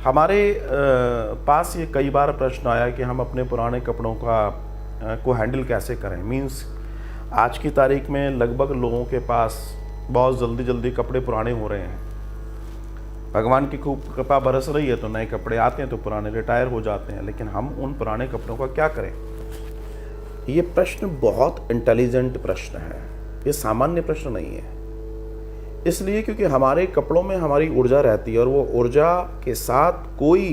हमारे पास ये कई बार प्रश्न आया कि हम अपने पुराने कपड़ों को हैंडल कैसे करें। मीन्स आज की तारीख में लगभग लोगों के पास बहुत जल्दी जल्दी कपड़े पुराने हो रहे हैं। भगवान की खूब कृपा बरस रही है तो नए कपड़े आते हैं तो पुराने रिटायर हो जाते हैं। लेकिन हम उन पुराने कपड़ों का क्या करें? ये प्रश्न बहुत इंटेलिजेंट प्रश्न है, ये सामान्य प्रश्न नहीं है। इसलिए क्योंकि हमारे कपड़ों में हमारी ऊर्जा रहती है और वो ऊर्जा के साथ कोई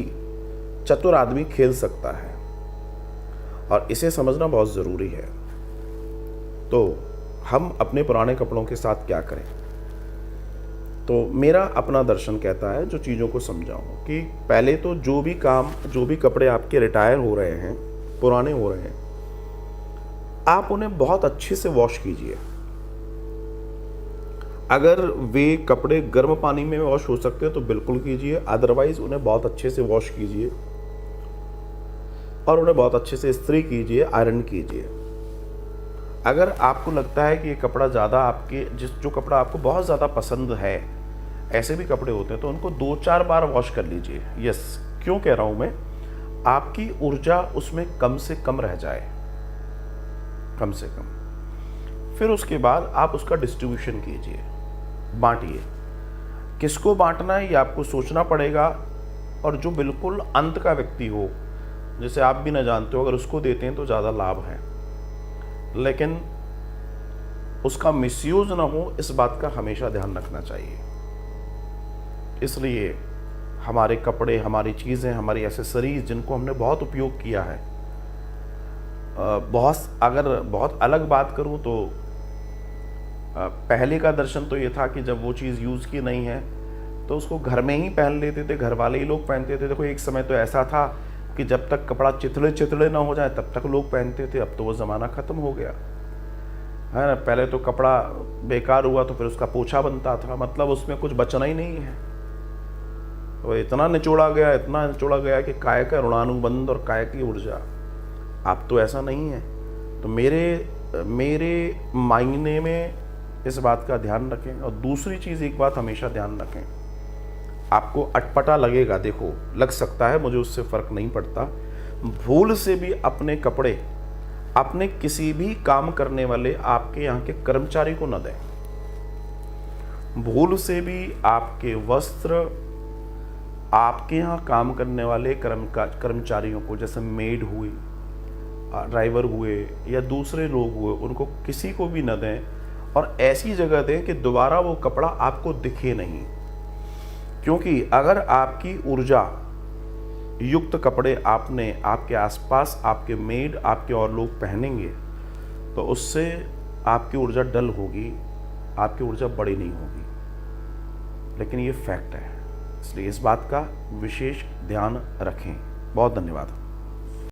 चतुर आदमी खेल सकता है और इसे समझना बहुत ज़रूरी है। तो हम अपने पुराने कपड़ों के साथ क्या करें? तो मेरा अपना दर्शन कहता है जो चीज़ों को समझाऊं कि पहले तो जो भी कपड़े आपके रिटायर हो रहे हैं, पुराने हो रहे हैं, आप उन्हें बहुत अच्छे से वॉश कीजिए। अगर वे कपड़े गर्म पानी में वॉश हो सकते हैं तो बिल्कुल कीजिए, अदरवाइज उन्हें बहुत अच्छे से वॉश कीजिए और उन्हें बहुत अच्छे से इस्त्री कीजिए, आयरन कीजिए। अगर आपको लगता है कि ये कपड़ा ज़्यादा जो कपड़ा आपको बहुत ज़्यादा पसंद है, ऐसे भी कपड़े होते हैं, तो उनको 2-4 बार वॉश कर लीजिए। यस, क्यों कह रहा हूँ मैं? आपकी ऊर्जा उसमें कम से कम रह जाए, कम से कम। फिर उसके बाद आप उसका डिस्ट्रीब्यूशन कीजिए, बांटिए। किसको बांटना है ये आपको सोचना पड़ेगा, और जो बिल्कुल अंत का व्यक्ति हो, जिसे आप भी ना जानते हो, अगर उसको देते हैं तो ज़्यादा लाभ है। लेकिन उसका मिसयूज ना हो, इस बात का हमेशा ध्यान रखना चाहिए। इसलिए हमारे कपड़े, हमारी चीज़ें, हमारी एसेसरीज जिनको हमने बहुत उपयोग किया है, अगर बहुत अलग बात करूं तो पहले का दर्शन तो ये था कि जब वो चीज़ यूज़ की नहीं है तो उसको घर में ही पहन लेते थे, घर वाले ही लोग पहनते थे। देखो, एक समय तो ऐसा था कि जब तक कपड़ा चिथड़े ना हो जाए तब तक लोग पहनते थे। अब तो वो ज़माना ख़त्म हो गया है ना। पहले तो कपड़ा बेकार हुआ तो फिर उसका पोछा बनता था, मतलब उसमें कुछ बचना ही नहीं है। तो इतना निचोड़ा गया कि काय का ऋणानुबंध और काय की ऊर्जा। अब तो ऐसा नहीं है। तो मेरे मायने में इस बात का ध्यान रखें। और दूसरी चीज़, एक बात हमेशा ध्यान रखें, आपको अटपटा लगेगा, देखो लग सकता है, मुझे उससे फ़र्क नहीं पड़ता। भूल से भी अपने कपड़े अपने किसी भी काम करने वाले आपके यहाँ के कर्मचारी को न दें। भूल से भी आपके वस्त्र आपके यहाँ काम करने वाले कर्मचारियों को, जैसे मेड हुई, ड्राइवर हुए या दूसरे लोग हुए, उनको किसी को भी न दें। और ऐसी जगह दें कि दोबारा वो कपड़ा आपको दिखे नहीं। क्योंकि अगर आपकी ऊर्जा युक्त कपड़े आपके आसपास आपके मेड, आपके और लोग पहनेंगे तो उससे आपकी ऊर्जा डल होगी, आपकी ऊर्जा बड़ी नहीं होगी। लेकिन ये फैक्ट है, इसलिए इस बात का विशेष ध्यान रखें। बहुत धन्यवाद।